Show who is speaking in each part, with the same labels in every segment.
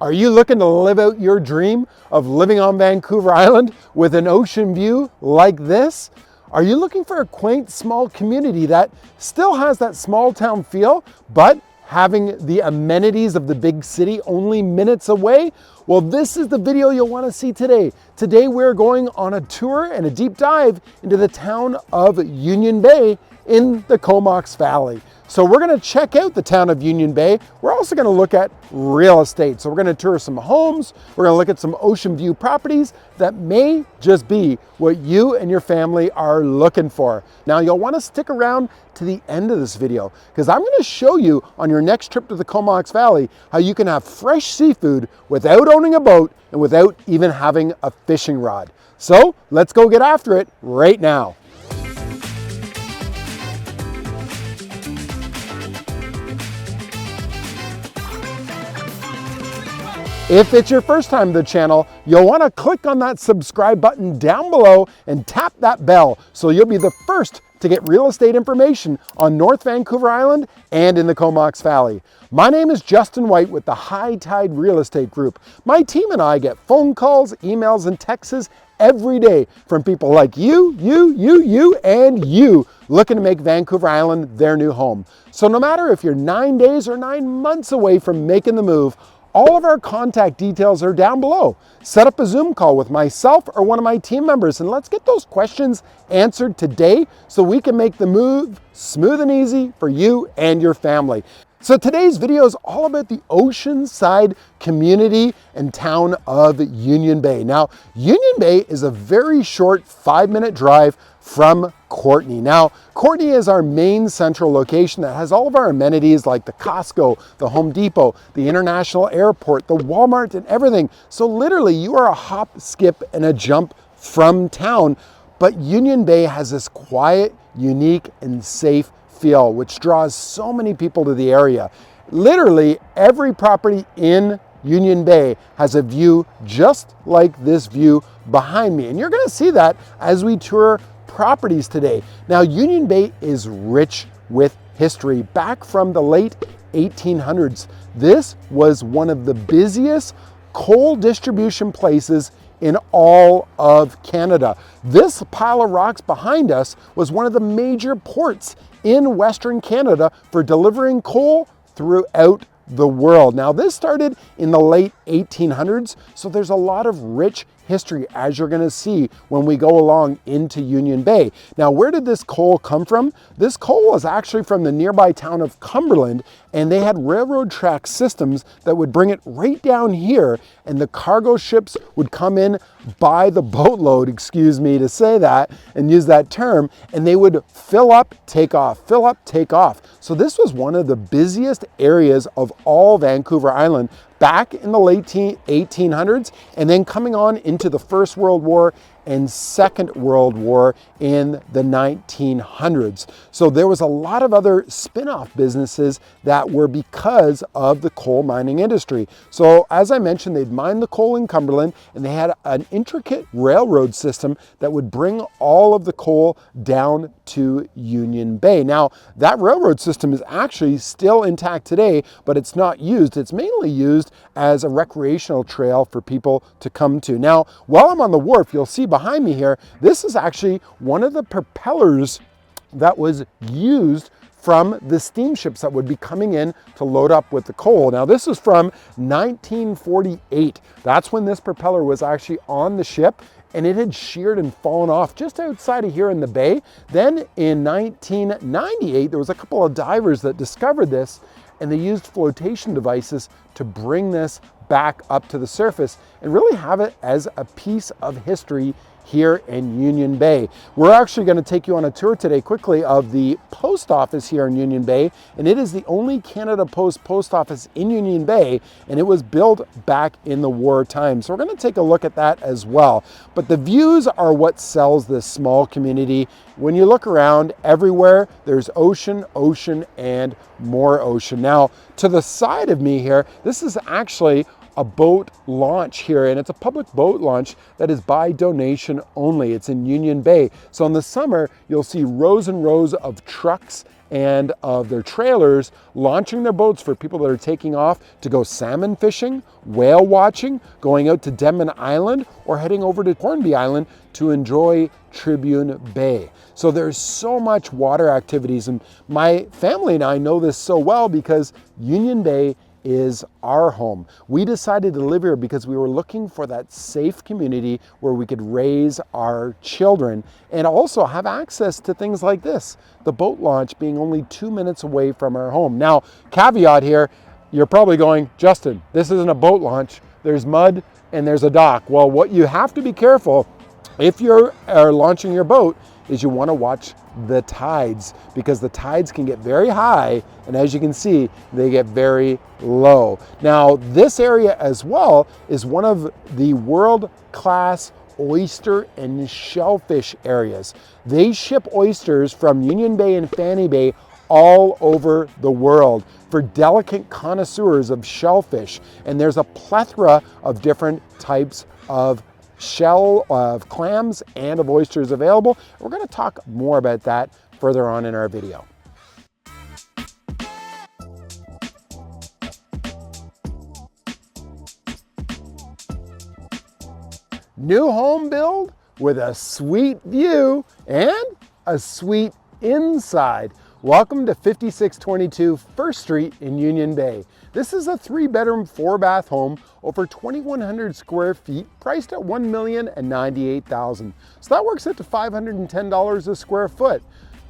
Speaker 1: Are you looking to live out your dream of living on Vancouver Island with an ocean view like this? Are you looking for a quaint small community that still has that small town feel, but having the amenities of the big city only minutes away? Well, this is the video you'll want to see today. Today we're going on a tour and a deep dive into the town of Union Bay in the Comox Valley. So we're going to check out the town of Union Bay. We're also going to look at real estate. So we're going to tour some homes. We're going to look at some ocean view properties that may just be what you and your family are looking for. Now you'll want to stick around to the end of this video because I'm going to show you on your next trip to the Comox Valley how you can have fresh seafood without owning a boat and without even having a fishing rod. So let's go get after it right now. If it's your first time to the channel, you'll want to click on that subscribe button down below and tap that bell so you'll be the first to get real estate information on North Vancouver Island and in the Comox Valley. My name is Justin White with the High Tide Real Estate Group. My team and I get phone calls, emails, and texts every day from people like you, and you looking to make Vancouver Island their new home. So no matter if you're 9 days or 9 months away from making the move, all of our contact details are down below. Set up a Zoom call with myself or one of my team members and let's get those questions answered today so we can make the move smooth and easy for you and your family. So today's video is all about the oceanside community and town of Union Bay. Now, Union Bay is a very short 5-minute drive from Courtenay. Now, Courtenay is our main central location that has all of our amenities like the Costco, the Home Depot, the International Airport, the Walmart, and everything. So literally you are a hop, skip, and a jump from town. But Union Bay has this quiet, unique, and safe feel, which draws so many people to the area. Literally every property in Union Bay has a view just like this view behind me. And you're gonna see that as we tour properties today. Now, Union Bay is rich with history. Back from the late 1800s, this was one of the busiest coal distribution places in all of Canada. This pile of rocks behind us was one of the major ports in Western Canada for delivering coal throughout the world. Now, this started in the late 1800s, so there's a lot of rich history, as you're going to see when we go along into Union Bay. Now, where did this coal come from? This coal was actually from the nearby town of Cumberland, and they had railroad track systems that would bring it right down here, and the cargo ships would come in by the boatload, excuse me to say that and use that term, and they would fill up, take off, fill up, take off. So this was one of the busiest areas of all Vancouver Island back in the late 1800s, and then coming on into the First World War and Second World War in the 1900s. So there was a lot of other spin-off businesses that were because of the coal mining industry. So as I mentioned, they'd mine the coal in Cumberland, and they had an intricate railroad system that would bring all of the coal down to Union Bay. Now, that railroad system is actually still intact today, but it's not used. It's mainly used as a recreational trail for people to come to. Now, while I'm on the wharf, you'll see behind me here, this is actually one of the propellers that was used from the steamships that would be coming in to load up with the coal. Now, this is from 1948. That's when this propeller was actually on the ship, and it had sheared and fallen off just outside of here in the bay. Then in 1998, there was a couple of divers that discovered this, and they used flotation devices to bring this back up to the surface and really have it as a piece of history here in Union Bay. We're actually going to take you on a tour today quickly of the post office here in Union Bay, and it is the only Canada Post post office in Union Bay, and it was built back in the war time. So we're going to take a look at that as well. But the views are what sells this small community. When you look around everywhere, there's ocean, ocean, and more ocean. Now, to the side of me here, this is actually a boat launch here, and it's a public boat launch that is by donation only. It's in Union Bay. So in the summer, you'll see rows and rows of trucks and of their trailers, launching their boats for people that are taking off to go salmon fishing, whale watching, going out to Denman Island, or heading over to Courtenay Island to enjoy Tribune Bay. So there's so much water activities, and my family and I know this so well because Union Bay is our home. We decided to live here because we were looking for that safe community where we could raise our children and also have access to things like this, the boat launch being only 2 minutes away from our home. Now, caveat here, you're probably going, Justin, this isn't a boat launch. There's mud and there's a dock. Well, what you have to be careful if you're launching your boat is you want to watch the tides, because the tides can get very high, and as you can see, they get very low. Now, this area as well is one of the world-class oyster and shellfish areas. They ship oysters from Union Bay and Fanny Bay all over the world for delicate connoisseurs of shellfish, and there's a plethora of different types of clams and of oysters available. We're going to talk more about that further on in our video. New home build with a sweet view and a sweet inside. Welcome to 5622 First Street in Union Bay. This is a 3-bedroom, 4-bath home over 2,100 square feet, priced at $1,098,000. So that works out to $510 a square foot.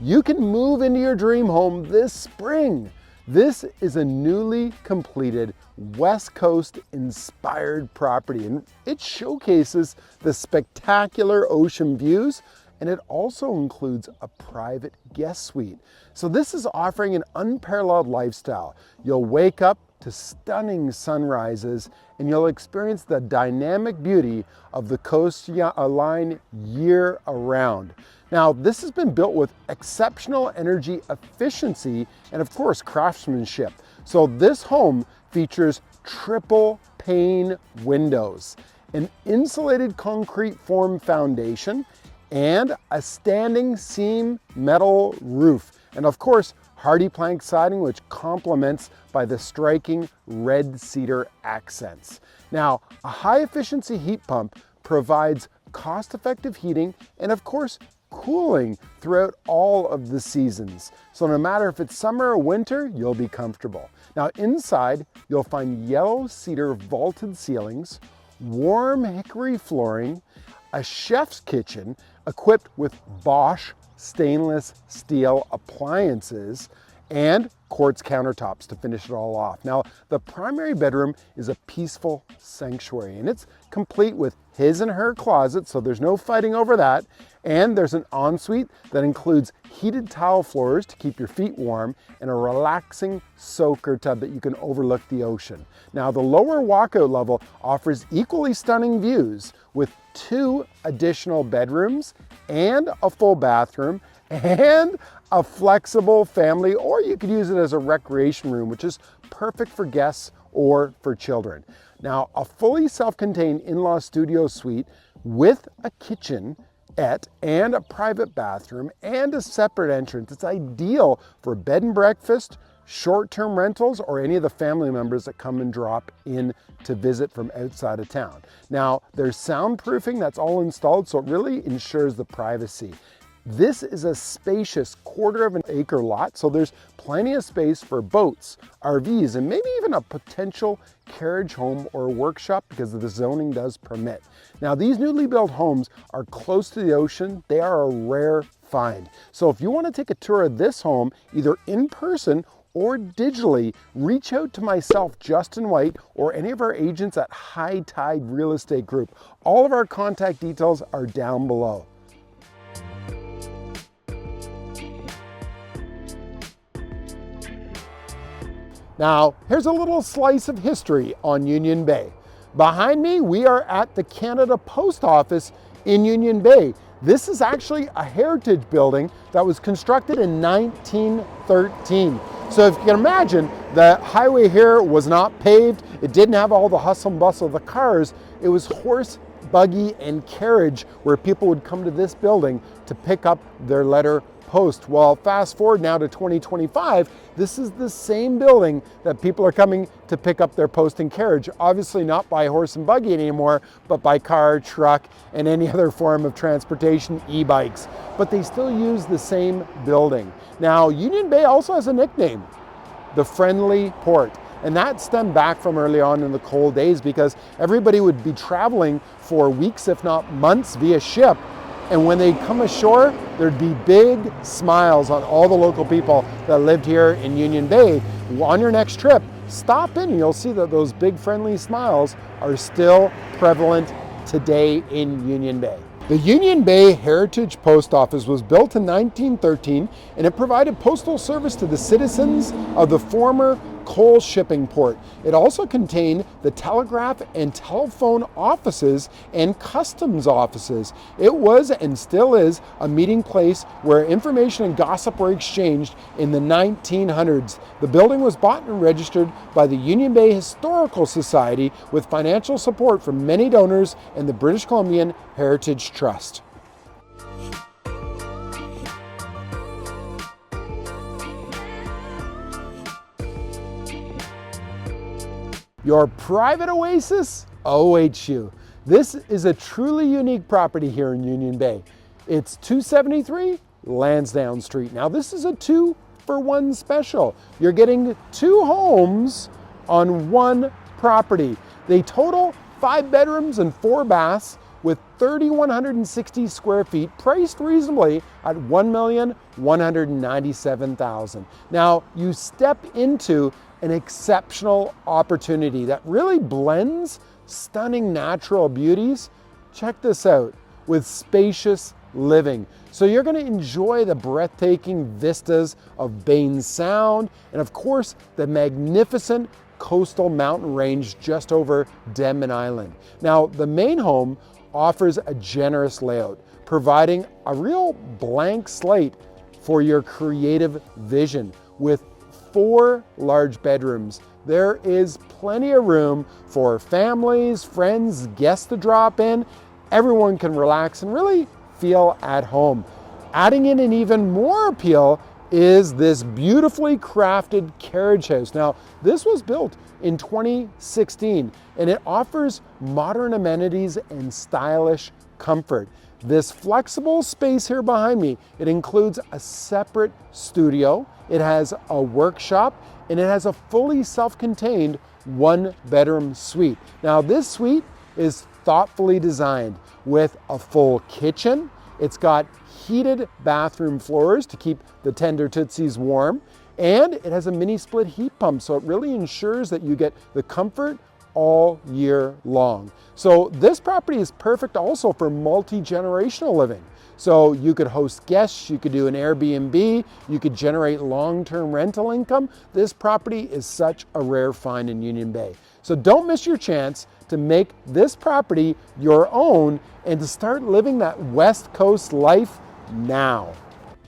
Speaker 1: You can move into your dream home this spring. This is a newly completed West Coast inspired property, and it showcases the spectacular ocean views, and it also includes a private guest suite. So this is offering an unparalleled lifestyle. You'll wake up to stunning sunrises, and you'll experience the dynamic beauty of the coastline year around. Now, this has been built with exceptional energy efficiency and, of course, craftsmanship. So this home features triple pane windows, an insulated concrete form foundation, and a standing seam metal roof. And of course, hardy plank siding, which complements by the striking red cedar accents. Now, a high efficiency heat pump provides cost-effective heating and of course, cooling throughout all of the seasons. So no matter if it's summer or winter, you'll be comfortable. Now inside, you'll find yellow cedar vaulted ceilings, warm hickory flooring, a chef's kitchen equipped with Bosch stainless steel appliances, and quartz countertops to finish it all off. Now, the primary bedroom is a peaceful sanctuary, and it's complete with his and her closet, so there's no fighting over that. And there's an ensuite that includes heated tile floors to keep your feet warm and a relaxing soaker tub that you can overlook the ocean. Now, the lower walkout level offers equally stunning views with 2 additional bedrooms and a full bathroom and a flexible family, or you could use it as a recreation room, which is perfect for guests or for children. Now, a fully self-contained in-law studio suite with a kitchenette and a private bathroom and a separate entrance. It's ideal for bed and breakfast, short-term rentals, or any of the family members that come and drop in to visit from outside of town. Now, there's soundproofing that's all installed, so it really ensures the privacy. This is a spacious 1/4 acre lot, so there's plenty of space for boats, RVs, and maybe even a potential carriage home or workshop because the zoning does permit. Now, these newly built homes are close to the ocean. They are a rare find. So if you want to take a tour of this home, either in person or digitally, reach out to myself, Justin White, or any of our agents at High Tide Real Estate Group. All of our contact details are down below. Now, here's a little slice of history on Union Bay. Behind me, we are at the Canada Post Office in Union Bay. This is actually a heritage building that was constructed in 1913. So if you can imagine, the highway here was not paved. It didn't have all the hustle and bustle of the cars. It was horse, buggy, and carriage where people would come to this building to pick up their letter post. Well, fast forward now to 2025, this is the same building that people are coming to pick up their post and carriage. Obviously not by horse and buggy anymore, but by car, truck, and any other form of transportation, e-bikes. But they still use the same building. Now, Union Bay also has a nickname, the Friendly Port. And that stemmed back from early on in the cold days because everybody would be traveling for weeks, if not months, via ship. And when they come ashore, there'd be big smiles on all the local people that lived here in Union Bay. On your next trip, stop in and you'll see that those big friendly smiles are still prevalent today in Union Bay. The Union Bay Heritage Post Office was built in 1913 and it provided postal service to the citizens of the former coal shipping port. It also contained the telegraph and telephone offices and customs offices. It was and still is a meeting place where information and gossip were exchanged in the 1900s. The building was bought and registered by the Union Bay Historical Society with financial support from many donors and the British Columbian Heritage Trust. Your private oasis awaits you. This is a truly unique property here in Union Bay. It's 273 Lansdowne Street. Now this is a 2-for-1 special. You're getting 2 homes on 1 property. They total 5 bedrooms and 4 baths with 3,160 square feet, priced reasonably at $1,197,000. Now you step into an exceptional opportunity that really blends stunning natural beauties. Check this out, with spacious living. So you're going to enjoy the breathtaking vistas of Bain Sound and of course the magnificent coastal mountain range just over Denman Island. Now the main home offers a generous layout, providing a real blank slate for your creative vision. With 4 large bedrooms, there is plenty of room for families, friends, guests to drop in. Everyone can relax and really feel at home. Adding in an even more appeal is this beautifully crafted carriage house. Now, this was built in 2016 and it offers modern amenities and stylish comfort. This flexible space here behind me, it includes a separate studio, it has a workshop, and it has a fully self-contained 1-bedroom suite. Now this suite is thoughtfully designed with a full kitchen. It's got heated bathroom floors to keep the tender tootsies warm, and it has a mini split heat pump, so it really ensures that you get the comfort all year long. So this property is perfect also for multi-generational living. So you could host guests, you could do an Airbnb, you could generate long-term rental income. This property is such a rare find in Union Bay. So don't miss your chance to make this property your own and to start living that West Coast life now.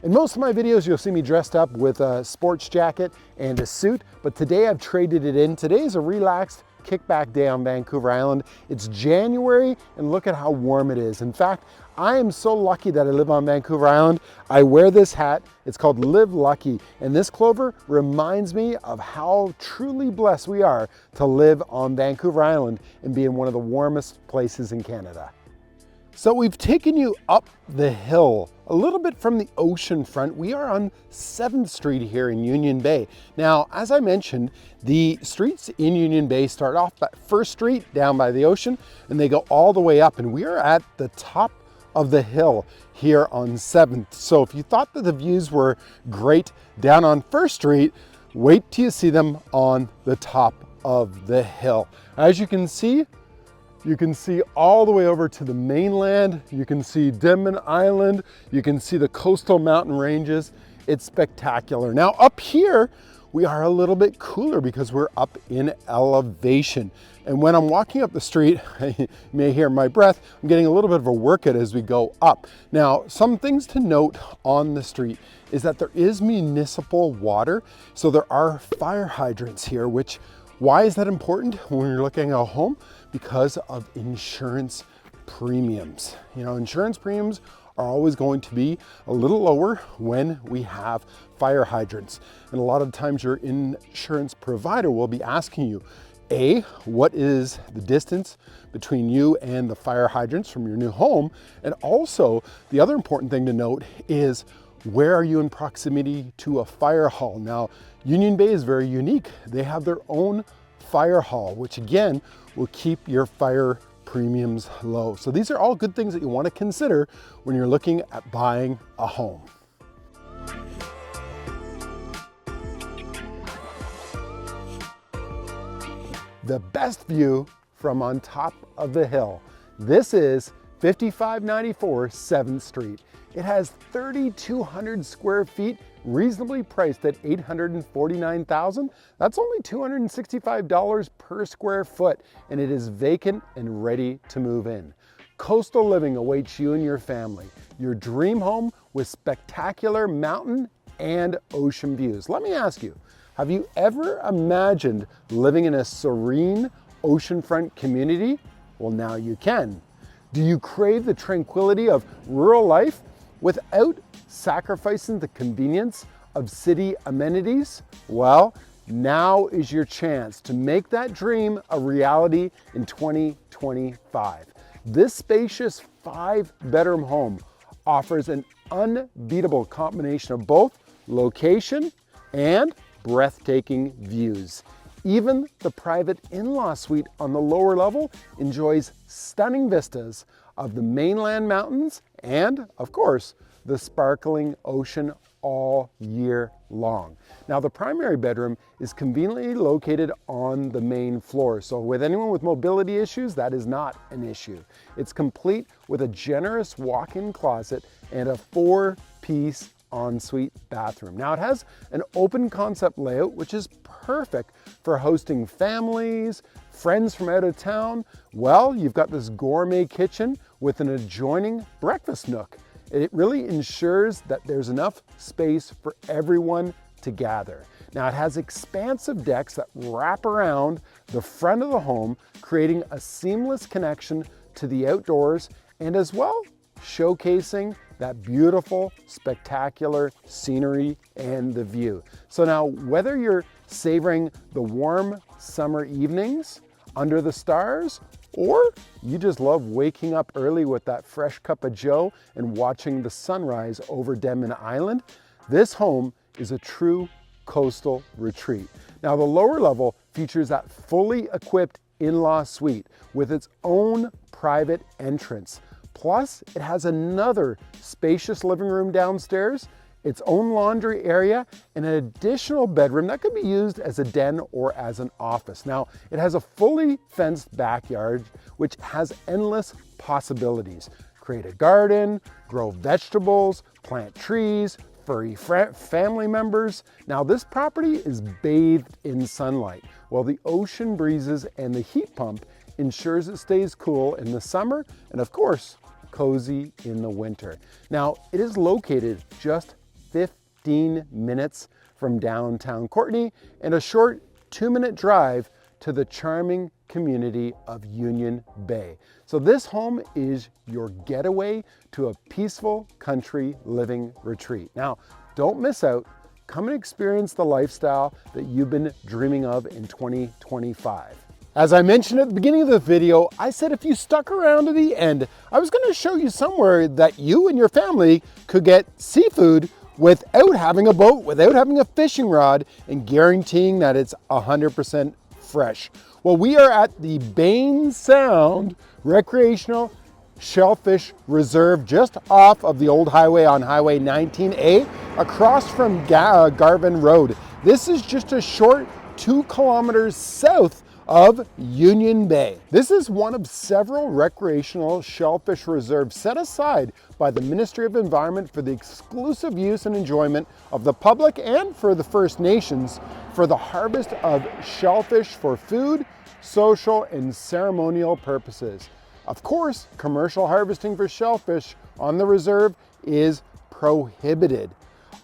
Speaker 1: In most of my videos, you'll see me dressed up with a sports jacket and a suit, but today I've traded it in. Today is a relaxed kickback day on Vancouver Island. It's January and look at how warm it is. In fact, I am so lucky that I live on Vancouver Island. I wear this hat. It's called Live Lucky. And this clover reminds me of how truly blessed we are to live on Vancouver Island and be in one of the warmest places in Canada. So we've taken you up the hill a little bit from the ocean front. We are on 7th Street here in Union Bay. Now, as I mentioned, the streets in Union Bay start off at 1st Street down by the ocean and they go all the way up, and we are at the top of the hill here on 7th. So if you thought that the views were great down on 1st Street, wait till you see them on the top of the hill. As you can see all the way over to the mainland. You can see Denman Island. You can see the coastal mountain ranges. It's spectacular. Now up here, we are a little bit cooler because we're up in elevation. And when I'm walking up the street, you may hear my breath, I'm getting a little bit of a workout as we go up. Now, some things to note on the street is that there is municipal water. So there are fire hydrants here, which, why is that important when you're looking at a home? Because of insurance premiums. You know, insurance premiums are always going to be a little lower when we have fire hydrants. And a lot of times your insurance provider will be asking you, A, what is the distance between you and the fire hydrants from your new home? And also, the other important thing to note is, where are you in proximity to a fire hall? Now, Union Bay is very unique. They have their own fire hall, which again, will keep your fire premiums low. So these are all good things that you want to consider when you're looking at buying a home. The best view from on top of the hill. This is 5594 7th Street. It has 3,200 square feet, reasonably priced at $849,000. That's only $265 per square foot, and it is vacant and ready to move in. Coastal living awaits you and your family. Your dream home with spectacular mountain and ocean views. Let me ask you, have you ever imagined living in a serene oceanfront community? Well, now you can. Do you crave the tranquility of rural life without sacrificing the convenience of city amenities? Well, now is your chance to make that dream a reality in 2025. This spacious 5-bedroom home offers an unbeatable combination of both location and breathtaking views. Even the private in-law suite on the lower level enjoys stunning vistas of the mainland mountains and, of course, the sparkling ocean all year long. Now, the primary bedroom is conveniently located on the main floor, so with anyone with mobility issues, that is not an issue. It's complete with a generous walk-in closet and a 4-piece ensuite bathroom. Now, it has an open concept layout, which is perfect for hosting families, friends from out of town. Well, you've got this gourmet kitchen with an adjoining breakfast nook. It really ensures that there's enough space for everyone to gather. Now, it has expansive decks that wrap around the front of the home, creating a seamless connection to the outdoors and as well showcasing that beautiful, spectacular scenery and the view. So now, whether you're savoring the warm summer evenings under the stars, or you just love waking up early with that fresh cup of joe and watching the sunrise over Denman Island, this home is a true coastal retreat. Now, the lower level features that fully equipped in-law suite with its own private entrance. Plus, it has another spacious living room downstairs, its own laundry area, and an additional bedroom that could be used as a den or as an office. Now, it has a fully fenced backyard, which has endless possibilities. Create a garden, grow vegetables, plant trees, furry family members. Now, this property is bathed in sunlight, while the ocean breezes and the heat pump ensures it stays cool in the summer and, of course, cozy in the winter. Now, it is located just 15 minutes from downtown Courtenay and a short 2-minute drive to the charming community of Union Bay. So this home is your getaway to a peaceful country living retreat. Now, don't miss out. Come and experience the lifestyle that you've been dreaming of in 2025. As I mentioned at the beginning of the video, I said if you stuck around to the end, I was going to show you somewhere that you and your family could get seafood without having a boat, without having a fishing rod, and guaranteeing that it's 100% fresh. Well, we are at the Bain Sound Recreational Shellfish Reserve, just off of the old highway on Highway 19A, across from Garvin Road. This is just a short 2 kilometers south of Union Bay. This is one of several recreational shellfish reserves set aside by the Ministry of Environment for the exclusive use and enjoyment of the public and for the First Nations for the harvest of shellfish for food, social, and ceremonial purposes. Of course, commercial harvesting for shellfish on the reserve is prohibited.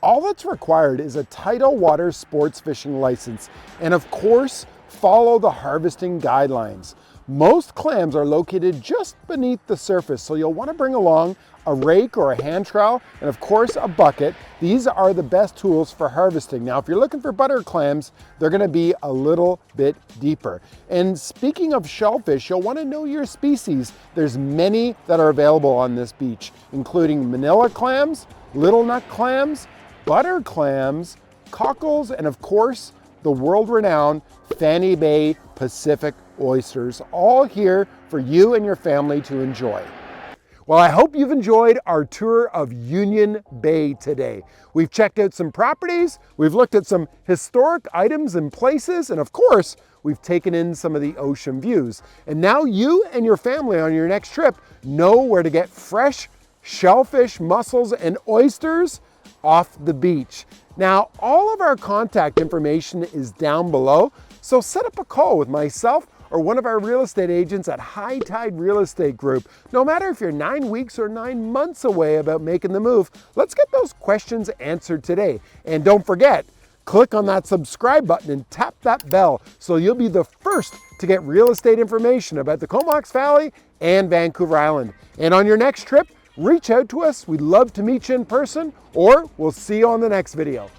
Speaker 1: All that's required is a tidal water sports fishing license and, of course, follow the harvesting guidelines. Most clams are located just beneath the surface, so you'll want to bring along a rake or a hand trowel, and of course a bucket. These are the best tools for harvesting. Now, if you're looking for butter clams, they're going to be a little bit deeper. And speaking of shellfish, you'll want to know your species. There's many that are available on this beach, including manila clams, little nut clams, butter clams, cockles, and of course, the world-renowned Fanny Bay Pacific oysters, all here for you and your family to enjoy. Well, I hope you've enjoyed our tour of Union Bay today. We've checked out some properties, we've looked at some historic items and places, and of course, we've taken in some of the ocean views. And now you and your family on your next trip know where to get fresh shellfish, mussels, and oysters off the beach. Now, all of our contact information is down below, so set up a call with myself or one of our real estate agents at High Tide Real Estate Group. No matter if you're 9 weeks or 9 months away about making the move, let's get those questions answered today. And don't forget, click on that subscribe button and tap that bell so you'll be the first to get real estate information about the Comox Valley and Vancouver Island. And on your next trip, reach out to us. We'd love to meet you in person, or we'll see you on the next video.